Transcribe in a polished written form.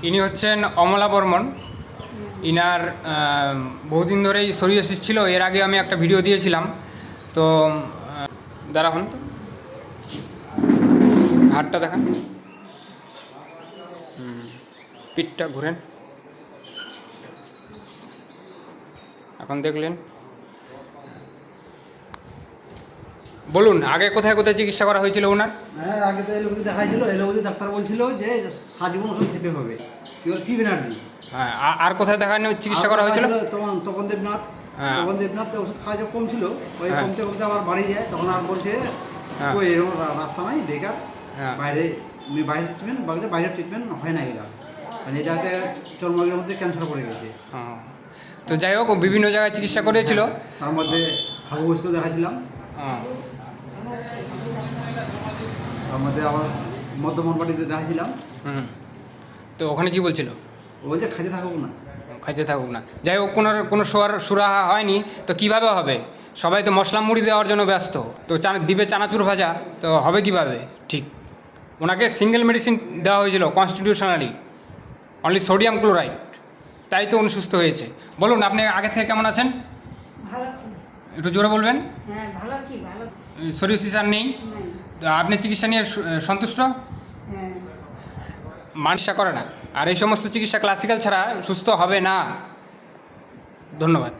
ইনি হচ্ছেন অমলা বর্মন। ইনার বহুদিন ধরেই সোরিয়াসিস ছিল। এর আগে আমি একটা ভিডিও দিয়েছিলাম। তো দাঁড়ান তো, হাতটা দেখান, পিঠটা ঘুরেন। এখন দেখলেন, বলুন আগে কোথায় কোথায় চিকিৎসা করা হয়েছিল ওনার? হ্যাঁ, আগে তো এলোপতি দেখাইছিল। এলোপতি ডাক্তার বলছিল যে সাজীবন ওষুধ খেতে হবে, পি ব্যানার্জি। হ্যাঁ, আর কোথায় দেখানো চিকিৎসা করা হয়েছিল? তপন দেবনাথ। হ্যাঁ, তপন দেবনাথ ওষুধ খাওয়া যখন কম ছিল, ওই হ্যাঁ, কমতে কমতে আবার বাড়ি যায়। তখন আর বলছে হ্যাঁ, ওই এরকম রাস্তা নাই, বেকার, হ্যাঁ, বাইরে ট্রিটমেন্ট, বাইরের ট্রিটমেন্ট হয় না এগুলা, মানে এটাতে চর্মরোগের মধ্যে ক্যান্সার পড়ে গেছে। হ্যাঁ। তো যাই হোক, বিভিন্ন জায়গায় চিকিৎসা করেছিল। তার মধ্যে হাবু বসকেও দেখাচ্ছিলাম। হ্যাঁ, তার মধ্যে আবার মধ্যমন বাড়িতে দেখাচ্ছিলাম। হুম। তো ওখানে কি বলছিল? ও বলছে খাইতে থাকুক না। খাইতে থাকুক না। যাই হোক, কোনো সুরাহা হয়নি। তো কিভাবে হবে? সবাই তো মশলা মুড়ি দেওয়ার জন্য ব্যস্ত। তো দিবে চানাচুর ভাজা, তো হবে কিভাবে? ঠিক, ওনাকে সিঙ্গেল মেডিসিন দেওয়া হয়েছিল কনস্টিটিউশনালি, অনলি সোডিয়াম ক্লোরাইড। তাই তো উনি সুস্থ হয়েছে। বলুন, আপনি আগে থেকে কেমন আছেন? ভালো আছি। একটু জোরে বলবেন। হ্যাঁ, ভালো আছি, ভালো। সোরিয়াসিস আর নেই? নাই। তো আপনি চিকিৎসা নিয়ে সন্তুষ্ট? হ্যাঁ। চিকিৎসা করে না। আর এই সমস্ত চিকিৎসা ক্লাসিক্যাল ছাড়া সুস্থ হবে না। ধন্যবাদ।